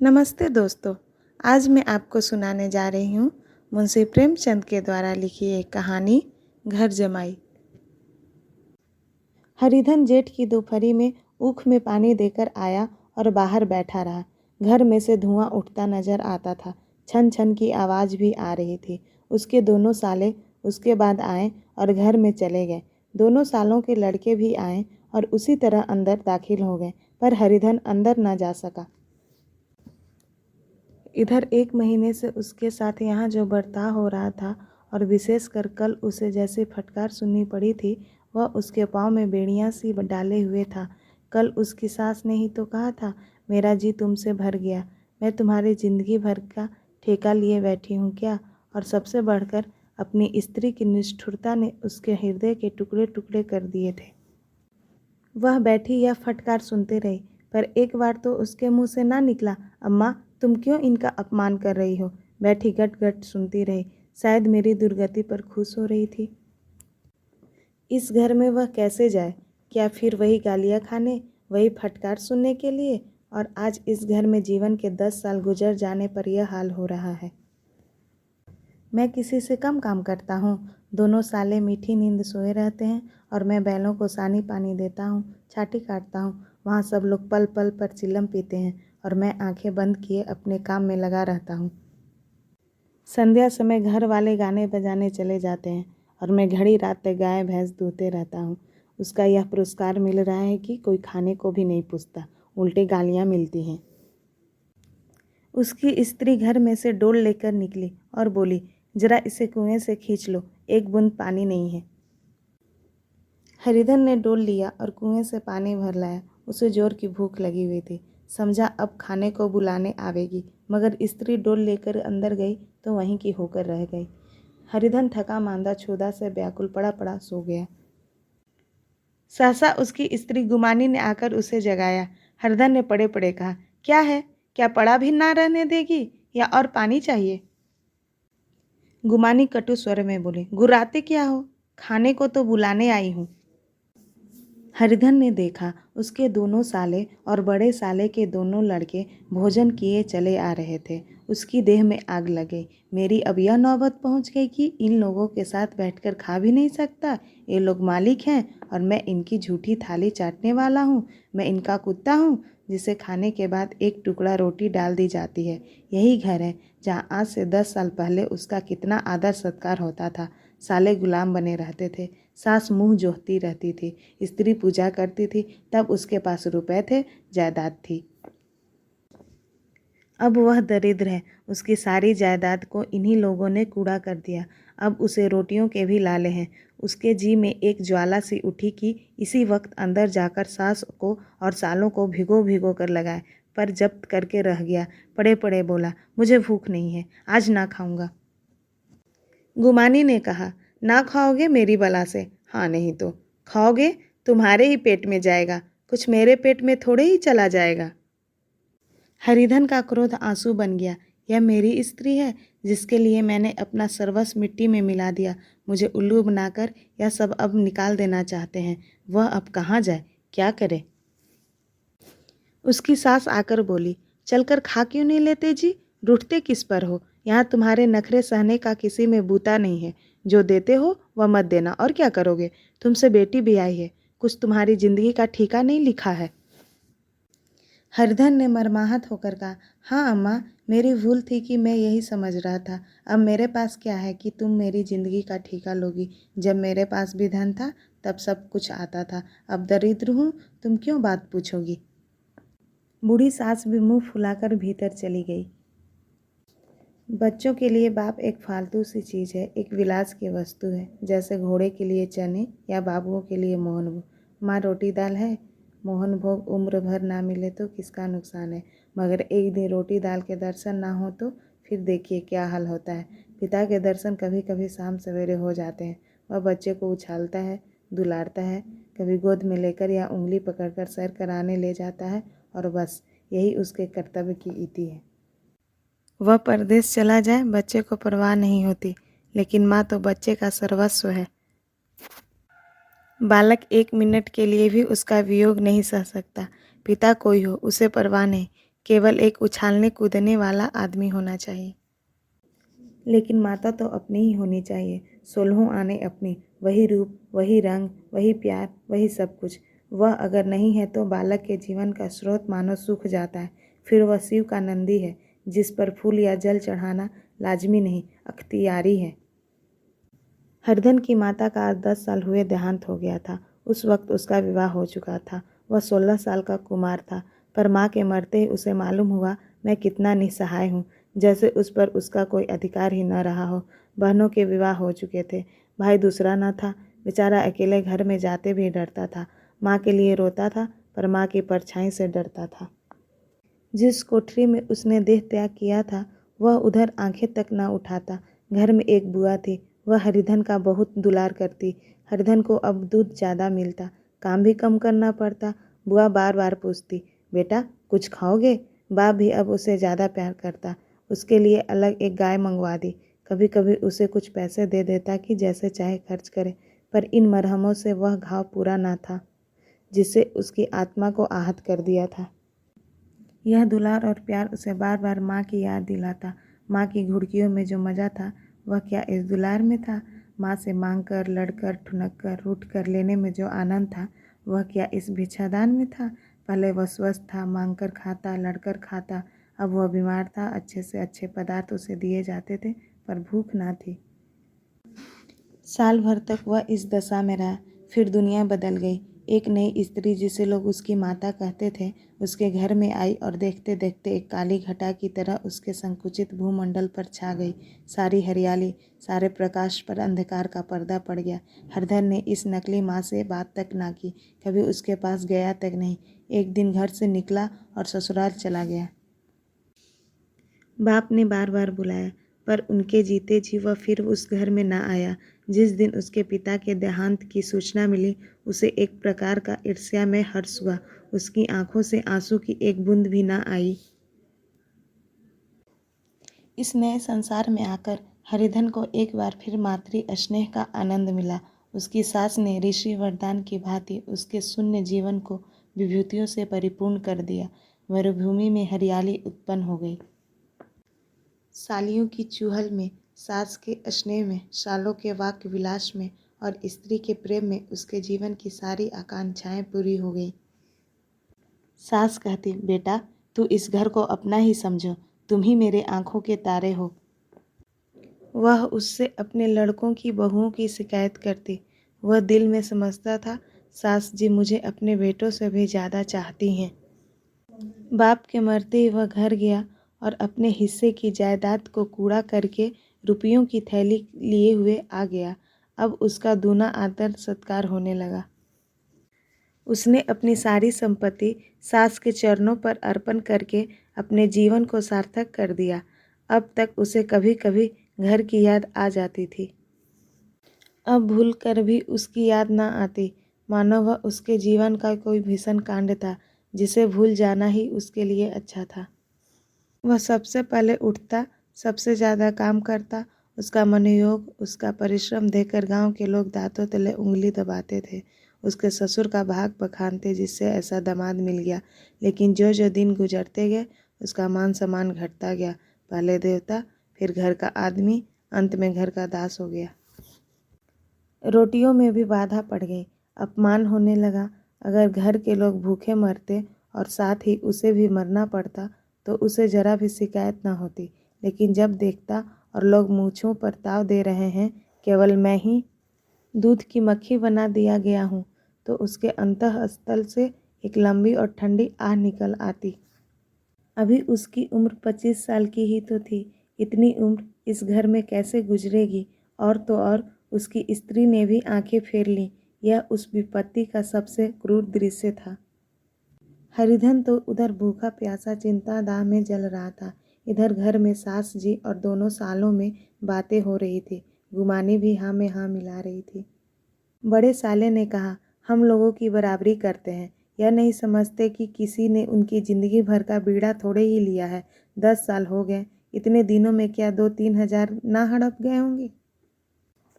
नमस्ते दोस्तों। आज मैं आपको सुनाने जा रही हूँ मुंशी प्रेमचंद के द्वारा लिखी एक कहानी घर जमाई। हरिधन जेठ की दोपहरी में ऊख में पानी देकर आया और बाहर बैठा रहा। घर में से धुआं उठता नजर आता था। छन छन की आवाज़ भी आ रही थी। उसके दोनों साले उसके बाद आए और घर में चले गए। दोनों सालों के लड़के भी आए और उसी तरह अंदर दाखिल हो गए, पर हरिधन अंदर न जा सका। इधर 1 महीने से उसके साथ यहाँ जो बर्ताव हो रहा था और विशेषकर कल उसे जैसी फटकार सुननी पड़ी थी, वह उसके पाँव में बेड़ियाँ सी डाले हुए था। कल उसकी सास ने ही तो कहा था, मेरा जी तुमसे भर गया, मैं तुम्हारी जिंदगी भर का ठेका लिए बैठी हूँ क्या। और सबसे बढ़कर अपनी स्त्री की निष्ठुरता ने उसके हृदय के टुकड़े टुकड़े कर दिए थे। वह बैठी यह फटकार सुनते रही, पर एक बार तो उसके मुंह से ना निकला, अम्मा तुम क्यों इनका अपमान कर रही हो। बैठी गट गट सुनती रही। शायद मेरी दुर्गति पर खुश हो रही थी। इस घर में वह कैसे जाए? क्या फिर वही गालियाँ खाने, वही फटकार सुनने के लिए? और आज इस घर में जीवन के 10 साल गुजर जाने पर यह हाल हो रहा है। मैं किसी से कम काम करता हूँ। दोनों साले मीठी नींद सोए रहते हैं और मैं बैलों को सानी पानी देता हूँ, छाटी काटता हूँ। वहाँ सब लोग पल पल पर चिल्लम पीते हैं और मैं आंखें बंद किए अपने काम में लगा रहता हूँ। संध्या समय घर वाले गाने बजाने चले जाते हैं और मैं घड़ी रात तक गाय भैंस दूहते रहता हूँ। उसका यह पुरस्कार मिल रहा है कि कोई खाने को भी नहीं पूछता, उल्टे गालियाँ मिलती हैं। उसकी स्त्री घर में से डोल लेकर निकली और बोली, जरा इसे कुएं से खींच लो, एक बूंद पानी नहीं है। हरिधन ने डोल लिया और कुएं से पानी भर लाया। उसे जोर की भूख लगी हुई थी। समझा अब खाने को बुलाने आवेगी, मगर स्त्री डोल लेकर अंदर गई तो वहीं की होकर रह गई। हरिधन थका मांदा क्षुधा से व्याकुल पड़ा पड़ा सो गया। सहसा उसकी स्त्री गुमानी ने आकर उसे जगाया। हरिधन ने पड़े पड़े कहा, क्या है? क्या पड़ा भी ना रहने देगी या और पानी चाहिए? गुमानी कटु स्वर में बोली, गुर्राते क्या हो? खाने को तो बुलाने आई हूँ। हरिधन ने देखा उसके दोनों साले और बड़े साले के दोनों लड़के भोजन किए चले आ रहे थे। उसकी देह में आग लग गई। मेरी अब यह नौबत पहुंच गई कि इन लोगों के साथ बैठकर खा भी नहीं सकता। ये लोग मालिक हैं और मैं इनकी झूठी थाली चाटने वाला हूँ। मैं इनका कुत्ता हूँ जिसे खाने के बाद एक टुकड़ा रोटी डाल दी जाती है। यही घर है जहाँ आज से 10 साल पहले उसका कितना आदर सत्कार होता था। साले गुलाम बने रहते थे। सास मुंह जोहती रहती थी। स्त्री पूजा करती थी। तब उसके पास रुपए थे, जायदाद थी। अब वह दरिद्र है। उसकी सारी जायदाद को इन्हीं लोगों ने कूड़ा कर दिया। अब उसे रोटियों के भी लाले हैं। उसके जी में एक ज्वाला सी उठी कि इसी वक्त अंदर जाकर सास को और सालों को भिगो भिगो कर लगाए, पर जब्त करके रह गया। पड़े पड़े बोला, मुझे भूख नहीं है, आज ना खाऊंगा। गुमानी ने कहा, ना खाओगे मेरी बला से। हाँ नहीं तो खाओगे, तुम्हारे ही पेट में जाएगा, कुछ मेरे पेट में थोड़े ही चला जाएगा। हरिधन का क्रोध आंसू बन गया। यह मेरी स्त्री है जिसके लिए मैंने अपना सर्वस्व मिट्टी में मिला दिया। मुझे उल्लू बनाकर यह सब अब निकाल देना चाहते हैं। वह अब कहाँ जाए, क्या करे? उसकी सास आकर बोली, चलकर खा क्यों नहीं लेते जी? रूठते किस पर हो? यहाँ तुम्हारे नखरे सहने का किसी में बूता नहीं है। जो देते हो वह मत देना, और क्या करोगे? तुमसे बेटी भी आई है, कुछ तुम्हारी जिंदगी का ठीका नहीं लिखा है। हरिधन ने मर्माहत होकर कहा, हाँ अम्मा, मेरी भूल थी कि मैं यही समझ रहा था। अब मेरे पास क्या है कि तुम मेरी जिंदगी का ठीका लोगी? जब मेरे पास भी धन था तब सब कुछ आता था। अब दरिद्र हूँ, तुम क्यों बात पूछोगी? बूढ़ी सास भी मुंह फुलाकर भीतर चली गई। बच्चों के लिए बाप एक फालतू सी चीज़ है, एक विलास की वस्तु है, जैसे घोड़े के लिए चने या बाबुओं के लिए मोहन भोग। माँ रोटी दाल है, मोहन भोग उम्र भर ना मिले तो किसका नुकसान है, मगर एक दिन रोटी दाल के दर्शन ना हो तो फिर देखिए क्या हाल होता है। पिता के दर्शन कभी कभी शाम सवेरे हो जाते हैं। वह बच्चे को उछालता है, दुलारता है, कभी गोद में लेकर या उंगली पकड़कर सैर कराने ले जाता है, और बस यही उसके कर्तव्य की इति है। वह परदेश चला जाए, बच्चे को परवाह नहीं होती, लेकिन माँ तो बच्चे का सर्वस्व है। बालक 1 मिनट के लिए भी उसका वियोग नहीं सह सकता। पिता कोई हो, उसे परवाह नहीं केवल एक उछालने कूदने वाला आदमी होना चाहिए। लेकिन माता तो अपनी ही होनी चाहिए, 16 आने अपनी, वही रूप, वही रंग, वही प्यार, वही सब कुछ। वह अगर नहीं है तो बालक के जीवन का स्रोत मानो सूख जाता है। फिर वह शिव का नंदी है, जिस पर फूल या जल चढ़ाना लाजमी नहीं, अख्तियारी है। हरधन की माता का आज 10 साल हुए देहांत हो गया था। उस वक्त उसका विवाह हो चुका था। वह 16 साल का कुमार था, पर माँ के मरते ही उसे मालूम हुआ मैं कितना निस्सहाय हूँ, जैसे उस पर उसका कोई अधिकार ही न रहा हो। बहनों के विवाह हो चुके थे, भाई दूसरा न था। बेचारा अकेले घर में जाते भी डरता था। माँ के लिए रोता था, पर माँ की परछाई से डरता था। जिस कोठरी में उसने देह त्याग किया था, वह उधर आंखें तक न उठाता। घर में एक बुआ थी, वह हरिधन का बहुत दुलार करती। हरिधन को अब दूध ज़्यादा मिलता, काम भी कम करना पड़ता। बुआ बार बार पूछती, बेटा कुछ खाओगे? बाप भी अब उसे ज़्यादा प्यार करता। उसके लिए अलग एक गाय मंगवा दी। कभी कभी उसे कुछ पैसे दे देता कि जैसे चाहे खर्च करे, पर इन मरहमों से वह घाव पूरा न था, जिससे उसकी आत्मा को आहत कर दिया था। यह दुलार और प्यार उसे बार बार माँ की याद दिलाता। माँ की घुड़कियों में जो मज़ा था, वह क्या इस दुलार में था? माँ से मांग कर, लड़कर, ठुनक कर, रूठ कर लेने में जो आनंद था, वह क्या इस भिक्षादान में था? पहले वह स्वस्थ था, मांग कर खाता, लड़कर खाता। अब वह बीमार था, अच्छे से अच्छे पदार्थ उसे दिए जाते थे, पर भूख ना थी। साल भर तक वह इस दशा में रहा। फिर दुनिया बदल गई। एक नई स्त्री, जिसे लोग उसकी माता कहते थे, उसके घर में आई और देखते देखते एक काली घटा की तरह उसके संकुचित भूमंडल पर छा गई। सारी हरियाली, सारे प्रकाश पर अंधकार का पर्दा पड़ गया। हरधन ने इस नकली माँ से बात तक ना की, कभी उसके पास गया तक नहीं। एक दिन घर से निकला और ससुराल चला गया। बाप ने बार बार बुलाया, पर उनके जीते जी वह फिर उस घर में ना आया। जिस दिन उसके पिता के देहांत की सूचना मिली, उसे एक प्रकार का ईर्ष्यामय हर्ष हुआ। उसकी आंखों से आंसू की एक बूंद भी ना आई। इस नए संसार में आकर हरिधन को एक बार फिर मातृ स्नेह का आनंद मिला। उसकी सास ने ऋषि वरदान की भांति उसके शून्य जीवन को विभूतियों से परिपूर्ण कर दिया। मरुभूमि में हरियाली उत्पन्न हो गई। सालियों की चूहल में, सास के स्नेह में, सालों के वाक्य विलास में और स्त्री के प्रेम में उसके जीवन की सारी आकांक्षाएं पूरी हो गई। सास कहती, बेटा तू इस घर को अपना ही समझो, तुम ही मेरे आंखों के तारे हो। वह उससे अपने लड़कों की बहुओं की शिकायत करती। वह दिल में समझता था, सास जी मुझे अपने बेटों से भी ज़्यादा चाहती हैं। बाप के मरते ही वह घर गया और अपने हिस्से की जायदाद को कूड़ा करके रुपयों की थैली लिए हुए आ गया। अब उसका दूना आदर सत्कार होने लगा। उसने अपनी सारी संपत्ति सास के चरणों पर अर्पण करके अपने जीवन को सार्थक कर दिया। अब तक उसे कभी कभी घर की याद आ जाती थी। अब भूल कर भी उसकी याद न आती, मानो वह उसके जीवन का कोई भीषण कांड था, जिसे भूल जाना ही उसके लिए अच्छा था। वह सबसे पहले उठता, सबसे ज़्यादा काम करता। उसका मनोयोग, उसका परिश्रम देखकर गांव के लोग दांतों तले उंगली दबाते थे। उसके ससुर का भाग बखानते, जिससे ऐसा दामाद मिल गया। लेकिन जो जो दिन गुजरते गए, उसका मान सम्मान घटता गया। पहले देवता, फिर घर का आदमी, अंत में घर का दास हो गया। रोटियों में भी बाधा पड़ गई, अपमान होने लगा। अगर घर के लोग भूखे मरते और साथ ही उसे भी मरना पड़ता, तो उसे जरा भी शिकायत न होती। लेकिन जब देखता और लोग मूंछों पर ताव दे रहे हैं, केवल मैं ही दूध की मक्खी बना दिया गया हूँ, तो उसके अंतःस्थल से एक लंबी और ठंडी आह निकल आती। अभी उसकी उम्र 25 साल की ही तो थी। इतनी उम्र इस घर में कैसे गुजरेगी? और तो और उसकी स्त्री ने भी आंखें फेर लीं। यह उस विपत्ति का सबसे क्रूर दृश्य था। हरिधन तो उधर भूखा प्यासा चिंता दाह में जल रहा था। इधर घर में सास जी और दोनों सालों में बातें हो रही थी। गुमानी भी हाँ में हाँ मिला रही थी। बड़े साले ने कहा, हम लोगों की बराबरी करते हैं। यह नहीं समझते कि किसी ने उनकी जिंदगी भर का बीड़ा थोड़े ही लिया है। 10 साल हो गए, इतने दिनों में क्या 2-3 हजार ना हड़प गए होंगे?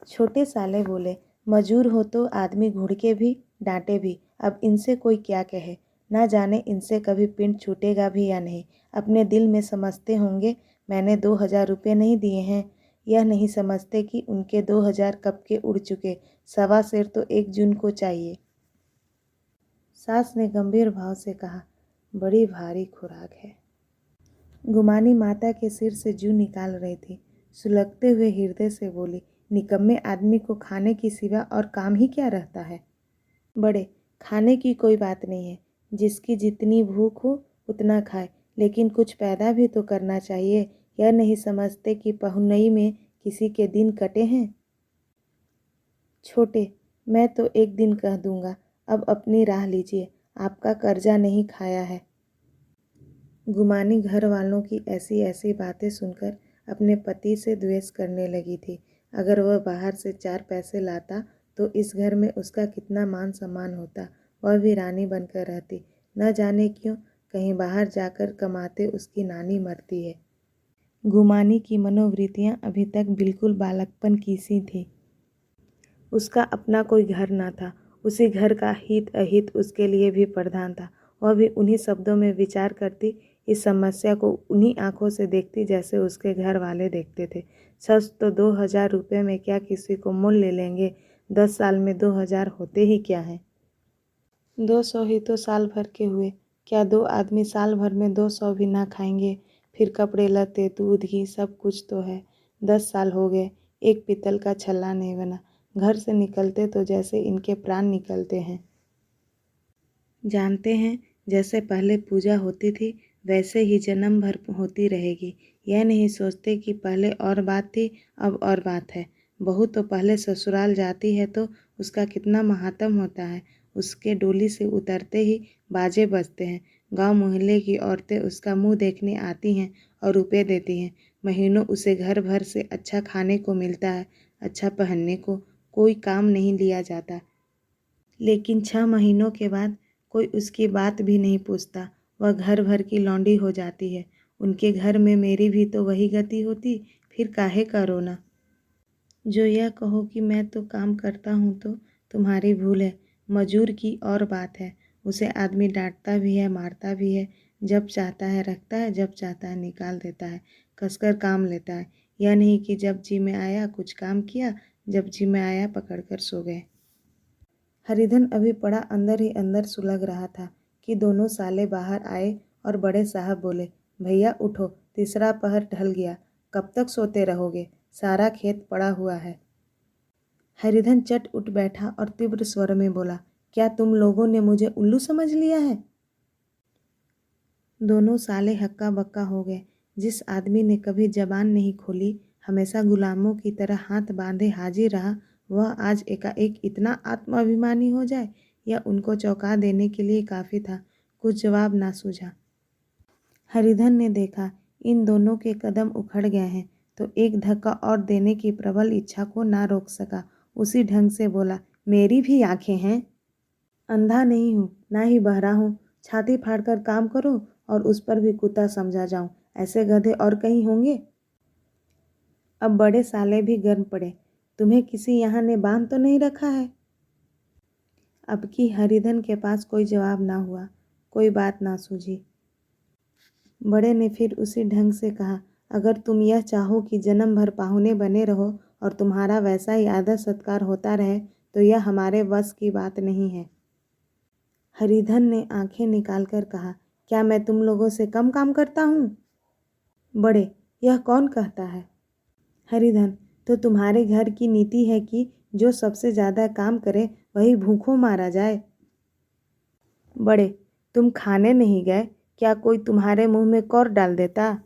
छोटे साले बोले, मजूर हो तो आदमी घुड़के भी डांटे भी, अब इनसे कोई क्या कहे। ना जाने इनसे कभी पिंड छूटेगा भी या नहीं। अपने दिल में समझते होंगे मैंने 2,000 रुपये नहीं दिए हैं। यह नहीं समझते कि उनके 2,000 कब के उड़ चुके। 1.25 सेर तो 1 जून को चाहिए। सास ने गंभीर भाव से कहा, बड़ी भारी खुराक है। गुमानी माता के सिर से जूं निकाल रही थी। सुलगते हुए हृदय से बोली, निकम्मे आदमी को खाने की सिवा और काम ही क्या रहता है। बड़े, खाने की कोई बात नहीं है। जिसकी जितनी भूख हो उतना खाए, लेकिन कुछ पैदा भी तो करना चाहिए। यह नहीं समझते कि पहुनई में किसी के दिन कटे हैं। छोटे, मैं तो एक दिन कह दूंगा, अब अपनी राह लीजिए। आपका कर्जा नहीं खाया है। गुमानी घर वालों की ऐसी ऐसी बातें सुनकर अपने पति से द्वेष करने लगी थी। अगर वह बाहर से 4 पैसे लाता तो इस घर में उसका कितना मान सम्मान होता। वह भी रानी बनकर रहती। न जाने क्यों कहीं बाहर जाकर कमाते उसकी नानी मरती है। गुमानी की मनोवृत्तियां अभी तक बिल्कुल बालकपन की सी थी। उसका अपना कोई घर न था। उसी घर का हित अहित उसके लिए भी प्रधान था। वह भी उन्हीं शब्दों में विचार करती, इस समस्या को उन्हीं आंखों से देखती जैसे उसके घर वाले देखते थे। सच तो 2,000 रुपये में क्या किसी को मोल ले लेंगे। 10 साल में 2,000 होते ही क्या हैं। 200 ही तो साल भर के हुए। क्या 2 आदमी साल भर में 200 भी ना खाएंगे। फिर कपड़े लत्ते दूध घी सब कुछ तो है। 10 साल हो गए, एक पीतल का छल्ला नहीं बना। घर से निकलते तो जैसे इनके प्राण निकलते हैं। जानते हैं, जैसे पहले पूजा होती थी वैसे ही जन्म भर होती रहेगी। यह नहीं सोचते कि पहले और बात थी अब और बात है। बहू तो पहले ससुराल जाती है तो उसका कितना महात्म होता है। उसके डोली से उतरते ही बाजे बजते हैं। गांव मोहल्ले की औरतें उसका मुंह देखने आती हैं और रुपए देती हैं। महीनों उसे घर भर से अच्छा खाने को मिलता है, अच्छा पहनने को। कोई काम नहीं लिया जाता। लेकिन 6 महीनों के बाद कोई उसकी बात भी नहीं पूछता। वह घर भर की लौंडी हो जाती है। उनके घर में मेरी भी तो वही गति होती, फिर काहे का रोना। जो यह कहो कि मैं तो काम करता हूँ तो तुम्हारी भूल है। मजूर की और बात है। उसे आदमी डांटता भी है, मारता भी है। जब चाहता है रखता है, जब चाहता है निकाल देता है। कसकर काम लेता है। यह नहीं कि जब जी में आया कुछ काम किया, जब जी में आया पकड़ कर सो गए। हरिधन अभी पड़ा अंदर ही अंदर सुलग रहा था कि दोनों साले बाहर आए और बड़े साहब बोले, भैया उठो, तीसरा पहर ढल गया। कब तक सोते रहोगे। सारा खेत पड़ा हुआ है। हरिधन चट उठ बैठा और तीव्र स्वर में बोला, क्या तुम लोगों ने मुझे उल्लू समझ लिया है। दोनों साले हक्का बक्का हो गए। जिस आदमी ने कभी जबान नहीं खोली, हमेशा गुलामों की तरह हाथ बांधे हाजिर रहा, वह आज एकाएक इतना आत्माभिमानी हो जाए, यह उनको चौंका देने के लिए काफ़ी था। कुछ जवाब ना सूझा। हरिधन ने देखा इन दोनों के कदम उखड़ गए हैं तो एक धक्का और देने की प्रबल इच्छा को ना रोक सका। उसी ढंग से बोला, मेरी भी आंखें हैं। अंधा नहीं हूँ, ना ही बहरा हूँ। छाती फाड़कर काम करो और उस पर भी कुत्ता समझा जाऊँ। ऐसे गधे और कहीं होंगे। अब बड़े साले भी गर्म पड़े। तुम्हें किसी यहाँ ने बांध तो नहीं रखा है। अब की हरिधन के पास कोई जवाब ना हुआ, कोई बात ना सूझी। बड़े ने फिर उसी ढंग से कहा, अगर तुम यह चाहो कि जन्म भर पाहुने बने रहो और तुम्हारा वैसा ही आदर सत्कार होता रहे तो यह हमारे वश की बात नहीं है। हरिधन ने आंखें निकालकर कहा, क्या मैं तुम लोगों से कम काम करता हूँ। बड़े, यह कौन कहता है। हरिधन, तो तुम्हारे घर की नीति है कि जो सबसे ज़्यादा काम करे वही भूखों मारा जाए। बड़े, तुम खाने नहीं गए, क्या कोई तुम्हारे मुंह में कौर डाल देता।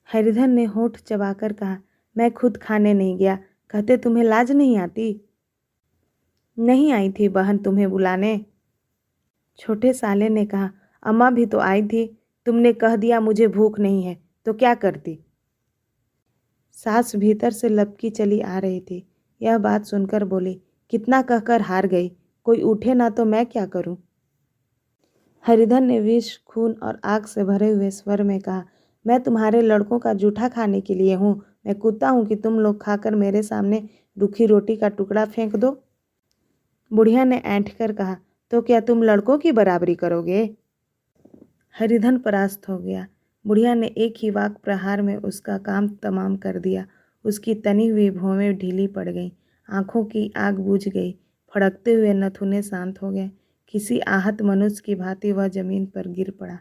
हरिधन ने होंठ चबाकर कहा, मैं खुद खाने नहीं गया, कहते तुम्हें लाज नहीं आती। नहीं आई थी बहन तुम्हें बुलाने। छोटे साले ने कहा, अम्मा भी तो आई थी, तुमने कह दिया मुझे भूख नहीं है, तो क्या करती। सास भीतर से लपकी चली आ रही थी। यह बात सुनकर बोली, कितना कहकर हार गई, कोई उठे ना तो मैं क्या करूं। हरिधन ने विष, खून और आग से भरे हुए स्वर में कहा, मैं तुम्हारे लड़कों का जूठा खाने के लिए हूँ। मैं कुत्ता हूँ कि तुम लोग खाकर मेरे सामने रूखी रोटी का टुकड़ा फेंक दो। बुढ़िया ने ऐंठ कर कहा, तो क्या तुम लड़कों की बराबरी करोगे। हरिधन परास्त हो गया। बुढ़िया ने एक ही वाक प्रहार में उसका काम तमाम कर दिया। उसकी तनी हुई भौवें ढीली पड़ गईं, आंखों की आग बुझ गई, फड़कते हुए नथुने शांत हो गए। किसी आहत मनुष्य की भांति वह जमीन पर गिर पड़ा।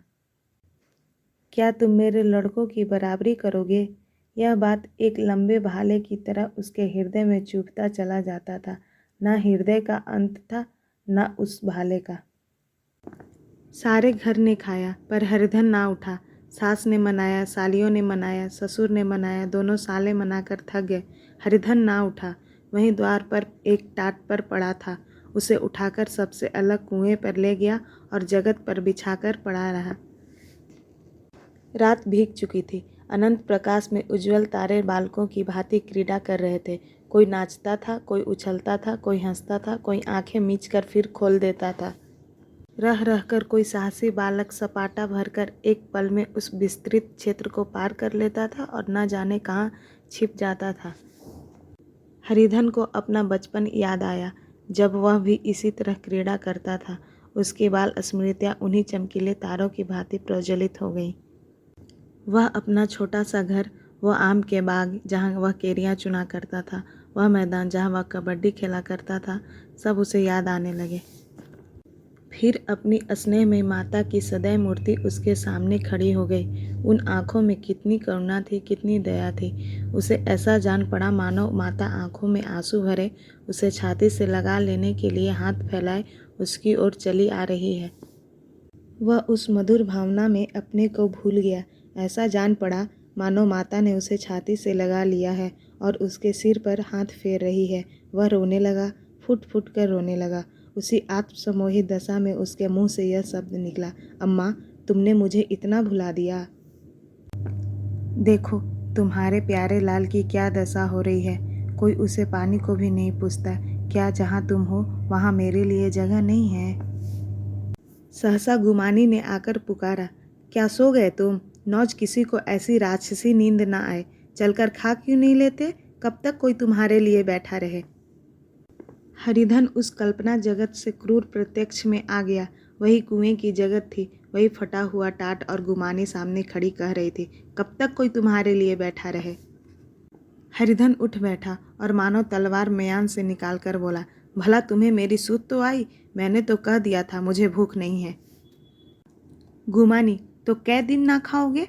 क्या तुम मेरे लड़कों की बराबरी करोगे? यह बात एक लंबे भाले की तरह उसके हृदय में चुभता चला जाता था। न हृदय का अंत था, न उस भाले का। सारे घर ने खाया, पर हरिधन ना उठा। सास ने मनाया, सालियों ने मनाया, ससुर ने मनाया, दोनों साले मनाकर थक गए। हरिधन ना उठा। वहीं द्वार पर एक टाट पर पड़ा था। उसे उठाकर सबसे अलग कुएं पर ले गया और जगत पर बिछाकर पड़ा रहा। रात भीग चुकी थी। अनंत प्रकाश में उज्ज्वल तारे बालकों की भांति क्रीड़ा कर रहे थे। कोई नाचता था, कोई उछलता था, कोई हंसता था, कोई आंखें मीचकर फिर खोल देता था। रह रहकर कोई साहसी बालक सपाटा भरकर एक पल में उस विस्तृत क्षेत्र को पार कर लेता था और न जाने कहाँ छिप जाता था। हरिधन को अपना बचपन याद आया, जब वह भी इसी तरह क्रीड़ा करता था। उसकी बाल स्मृतियाँ उन्हीं चमकीले तारों की भांति प्रज्वलित हो गईं। वह अपना छोटा सा घर, वह आम के बाग जहाँ वह केरियाँ चुना करता था, वह मैदान जहाँ वह कबड्डी खेला करता था, सब उसे याद आने लगे। फिर अपनी स्नेह में माता की सदैव मूर्ति उसके सामने खड़ी हो गई। उन आँखों में कितनी करुणा थी, कितनी दया थी। उसे ऐसा जान पड़ा मानो माता आँखों में आंसू भरे उसे छाती से लगा लेने के लिए हाथ फैलाए उसकी ओर चली आ रही है। वह उस मधुर भावना में अपने को भूल गया। ऐसा जान पड़ा मानो माता ने उसे छाती से लगा लिया है और उसके सिर पर हाथ फेर रही है। वह रोने लगा, फुट फुट कर रोने लगा। उसी आत्मसमोहित दशा में उसके मुंह से यह शब्द निकला, अम्मा, तुमने मुझे इतना भुला दिया। देखो तुम्हारे प्यारे लाल की क्या दशा हो रही है। कोई उसे पानी को भी नहीं पूछता। क्या जहाँ तुम हो वहाँ मेरे लिए जगह नहीं है? सहसा गुमानी ने आकर पुकारा, क्या सो गए तुम? नौज किसी को ऐसी राक्षसी नींद ना आए। चलकर खा क्यों नहीं लेते? कब तक कोई तुम्हारे लिए बैठा रहे? हरिधन उस कल्पना जगत से क्रूर प्रत्यक्ष में आ गया। वही कुएं की जगत थी, वही फटा हुआ टाट और गुमानी सामने खड़ी कह रही थी, कब तक कोई तुम्हारे लिए बैठा रहे? हरिधन उठ बैठा और मानो तलवार म्यान से निकालकर बोला, भला तुम्हें मेरी सूध तो आई? मैंने तो कह दिया था मुझे भूख नहीं है। गुमानी, तो कै दिन ना खाओगे?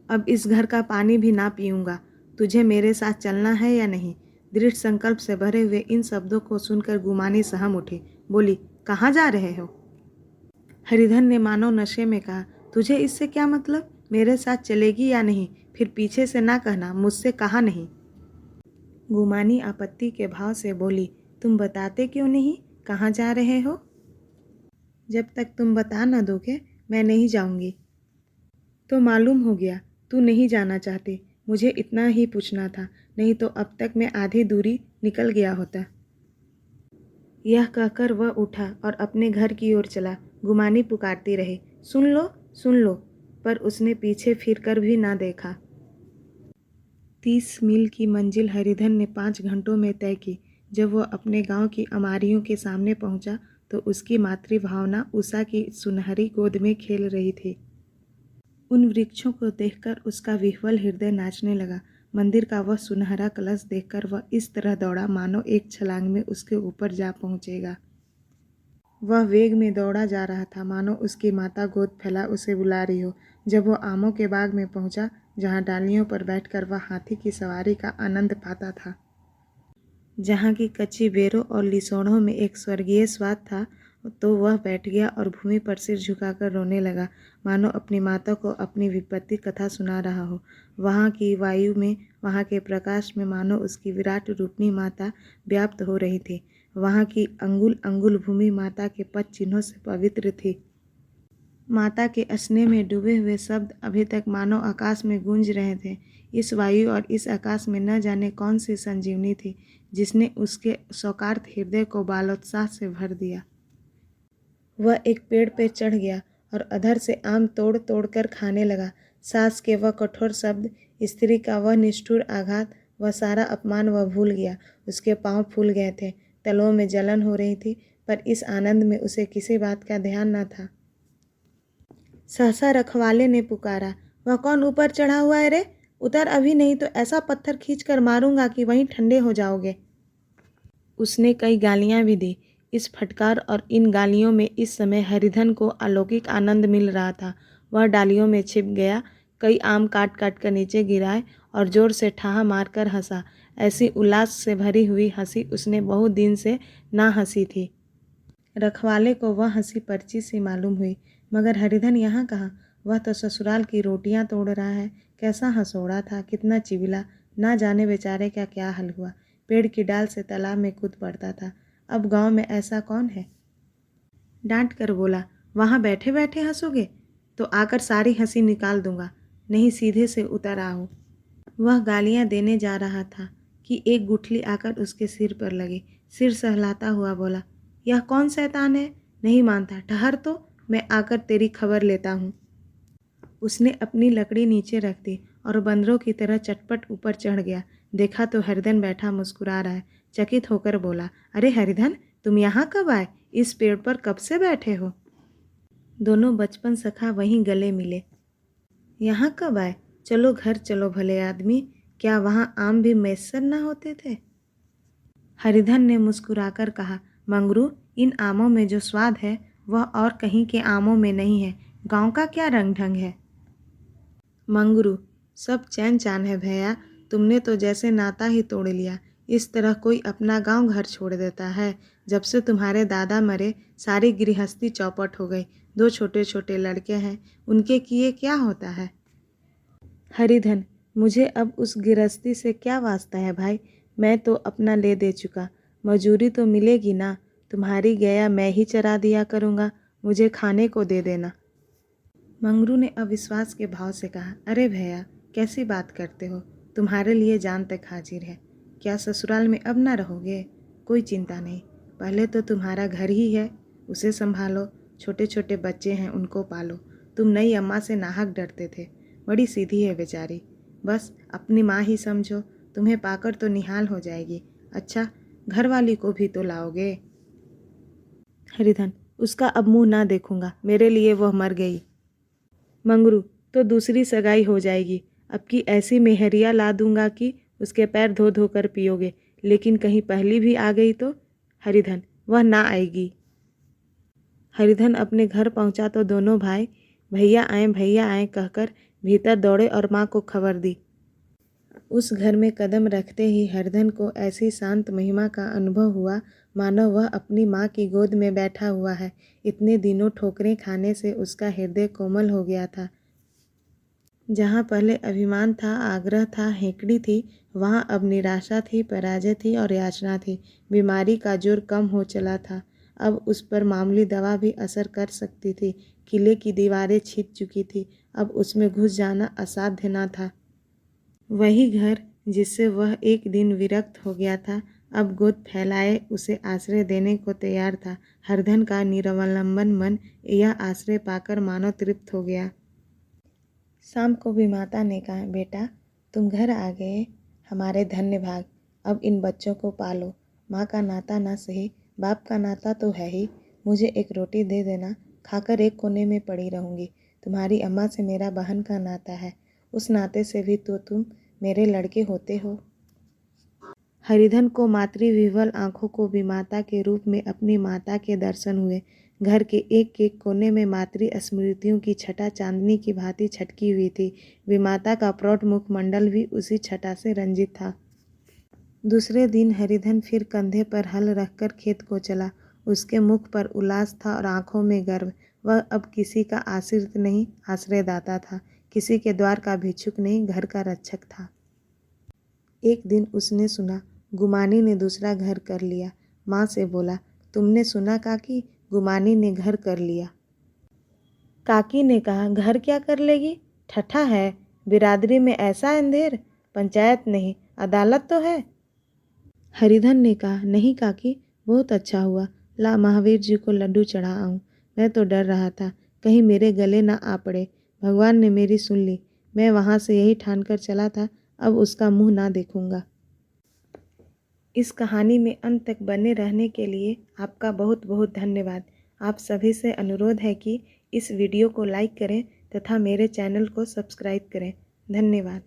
अब इस घर का पानी भी ना पीऊंगा। तुझे मेरे साथ चलना है या नहीं? दृढ़ संकल्प से भरे हुए इन शब्दों को सुनकर गुमानी सहम उठी। बोली, कहाँ जा रहे हो? हरिधन ने मानो नशे में कहा, तुझे इससे क्या मतलब? मेरे साथ चलेगी या नहीं? फिर पीछे से ना कहना मुझसे कहा नहीं। गुमानी आपत्ति के भाव से बोली, तुम बताते क्यों नहीं कहाँ जा रहे हो? जब तक तुम बता न दोगे मैं नहीं जाऊंगी। तो मालूम हो गया तू नहीं जाना चाहती। मुझे इतना ही पूछना था, नहीं तो अब तक मैं आधी दूरी निकल गया होता। यह कहकर वह उठा और अपने घर की ओर चला। गुमानी पुकारती रही, सुन लो सुन लो, पर उसने पीछे फिरकर भी ना देखा। 30 मील की मंजिल हरिधन ने 5 घंटों में तय की। जब वह अपने गांव की अमारियों के सामने पहुंचा तो उसकी मातृभावना उषा की सुनहरी गोद में खेल रही थी। उन वृक्षों को देखकर उसका विह्वल हृदय नाचने लगा। मंदिर का वह सुनहरा कलश देखकर वह इस तरह दौड़ा मानो एक छलांग में उसके ऊपर जा पहुंचेगा। वह वेग में दौड़ा जा रहा था मानो उसकी माता गोद फैला उसे बुला रही हो। जब वह आमों के बाग में पहुंचा, जहां डालियों पर बैठकर वह हाथी की सवारी का आनंद पाता था, जहाँ की कच्ची बेरों और लिसोड़ों में एक स्वर्गीय स्वाद था, तो वह बैठ गया और भूमि पर सिर झुकाकर रोने लगा, मानो अपनी माता को अपनी विपत्ति कथा सुना रहा हो। वहाँ की वायु में, वहाँ के प्रकाश में मानो उसकी विराट रूपनी माता व्याप्त हो रही थी। वहाँ की अंगुल अंगुल भूमि माता के पद चिन्हों से पवित्र थी। माता के स्नेह में डूबे हुए शब्द अभी तक मानो आकाश में गूंज रहे थे। इस वायु और इस आकाश में न जाने कौन सी संजीवनी थी, जिसने उसके शोकार्त हृदय को बालोत्साह से भर दिया। वह एक पेड़ पर चढ़ गया और अधर से आम तोड़ तोड़ कर खाने लगा। सास के वह कठोर शब्द, स्त्री का वह निष्ठुर आघात, वह सारा अपमान वह भूल गया। उसके पांव फूल गए थे, तलवों में जलन हो रही थी, पर इस आनंद में उसे किसी बात का ध्यान न था। सहसा रखवाले ने पुकारा, वह कौन ऊपर चढ़ा हुआ है रे? उतर अभी, नहीं तो ऐसा पत्थर खींच कर मारूंगा कि वहीं ठंडे हो जाओगे। उसने कई गालियां भी दी। इस फटकार और इन गालियों में इस समय हरिधन को अलौकिक आनंद मिल रहा था। वह डालियों में छिप गया, कई आम काट काट कर नीचे गिराए और जोर से ठहा मारकर हंसा। ऐसी उल्लास से भरी हुई हंसी उसने बहुत दिन से ना हंसी थी। रखवाले को वह हंसी पर्ची सी मालूम हुई, मगर हरिधन यहाँ कहाँ? वह तो ससुराल की रोटियां तोड़ रहा है। कैसा हंसोड़ा था, कितना चिविला, ना जाने बेचारे का क्या हाल हुआ। पेड़ की डाल से तालाब में कूद पड़ता था। अब गांव में ऐसा कौन है? डांट कर बोला, वहाँ बैठे बैठे हंसोगे? तो आकर सारी हंसी निकाल दूंगा, नहीं सीधे से उतर आओ। वह गालियां देने जा रहा था कि एक गुठली आकर उसके सिर पर लगी। सिर सहलाता हुआ बोला, यह कौन शैतान है? नहीं मानता, ठहर तो, मैं आकर तेरी खबर लेता हूँ। उसने अपनी लकड़ी नीचे रख दी और बंदरों की तरह चटपट ऊपर चढ़ गया। देखा तो हरिधन बैठा मुस्कुरा रहा है। चकित होकर बोला, अरे हरिधन, तुम यहाँ कब आए? इस पेड़ पर कब से बैठे हो? दोनों बचपन सखा वहीं गले मिले। यहाँ कब आए? चलो घर चलो भले आदमी, क्या वहाँ आम भी मैसर न होते थे? हरिधन ने मुस्कुराकर कहा, मंगरू, इन आमों में जो स्वाद है वह और कहीं के आमों में नहीं है। गांव का क्या रंग ढंग है। मंगरू, सब चैन चान है भैया, तुमने तो जैसे नाता ही तोड़ लिया। इस तरह कोई अपना गांव घर छोड़ देता है? जब से तुम्हारे दादा मरे सारी गृहस्थी चौपट हो गई। 2 छोटे छोटे लड़के हैं, उनके किए क्या होता है? हरिधन, मुझे अब उस गृहस्थी से क्या वास्ता है भाई, मैं तो अपना ले दे चुका। मजूरी तो मिलेगी ना, तुम्हारी गया मैं ही चरा दिया करूँगा, मुझे खाने को दे देना। मंगरू ने अविश्वास के भाव से कहा, अरे भैया, कैसी बात करते हो? तुम्हारे लिए जान तक हाजिर है। क्या ससुराल में अब ना रहोगे? कोई चिंता नहीं, पहले तो तुम्हारा घर ही है, उसे संभालो। छोटे छोटे बच्चे हैं, उनको पालो। तुम नई अम्मा से नाहक डरते थे, बड़ी सीधी है बेचारी, बस अपनी माँ ही समझो। तुम्हें पाकर तो निहाल हो जाएगी। अच्छा, घरवाली को भी तो लाओगे? हरिधन, उसका अब मुंह ना देखूंगा, मेरे लिए वह मर गई। मंगरू, तो दूसरी सगाई हो जाएगी। अब की ऐसी मेहरिया ला दूंगा कि उसके पैर धो धो कर पियोगे। लेकिन कहीं पहली भी आ गई तो? हरिधन, वह ना आएगी। हरिधन अपने घर पहुंचा तो दोनों भाई भैया आए कहकर भीतर दौड़े और माँ को खबर दी। उस घर में कदम रखते ही हरिधन को ऐसी शांत महिमा का अनुभव हुआ मानो वह अपनी माँ की गोद में बैठा हुआ है। इतने दिनों ठोकरें खाने से उसका हृदय कोमल हो गया था। जहाँ पहले अभिमान था, आग्रह था, हेकड़ी थी, वहाँ अब निराशा थी, पराजय थी और याचना थी। बीमारी का जोर कम हो चला था, अब उस पर मामूली दवा भी असर कर सकती थी। किले की दीवारें छिद चुकी थी, अब उसमें घुस जाना असाध्य न था। वही घर जिससे वह एक दिन विरक्त हो गया था, अब गोद फैलाए उसे आश्रय देने को तैयार था। हरिधन का निरवलंबन मन यह आश्रय पाकर मानो तृप्त हो गया। शाम को भी माता ने कहा, बेटा तुम घर आ गए, हमारे धन्य भाग। अब इन बच्चों को पालो। माँ का नाता ना सही, बाप का नाता तो है ही। मुझे एक रोटी दे देना, खाकर एक कोने में पड़ी रहूँगी। तुम्हारी अम्मा से मेरा बहन का नाता है, उस नाते से भी तो तुम मेरे लड़के होते हो। हरिधन को मातृविह्वल आंखों को भी माता के रूप में अपनी माता के दर्शन हुए। घर के एक एक कोने में मातृ स्मृतियों की छटा चांदनी की भांति छटकी हुई थी। विमाता का प्रौढ़ मुखमंडल भी उसी छटा से रंजित था। दूसरे दिन हरिधन फिर कंधे पर हल रखकर खेत को चला। उसके मुख पर उल्लास था और आंखों में गर्व। वह अब किसी का आश्रित नहीं, आश्रयदाता था। किसी के द्वार का भिक्षुक नहीं, घर का रक्षक था। एक दिन उसने सुना गुमानी ने दूसरा घर कर लिया। माँ से बोला, तुमने सुना काकी, गुमानी ने घर कर लिया। काकी ने कहा, घर क्या कर लेगी, ठट्ठा है, बिरादरी में ऐसा अंधेर, पंचायत नहीं अदालत तो है। हरिधन ने कहा, नहीं काकी, बहुत अच्छा हुआ, ला महावीर जी को लड्डू चढ़ा आऊँ। मैं तो डर रहा था कहीं मेरे गले ना आ पड़े। भगवान ने मेरी सुन ली। मैं वहाँ से यही ठान कर चला था, अब उसका मुँह ना देखूँगा। इस कहानी में अंत तक बने रहने के लिए आपका बहुत बहुत धन्यवाद। आप सभी से अनुरोध है कि इस वीडियो को लाइक करें तथा मेरे चैनल को सब्सक्राइब करें। धन्यवाद।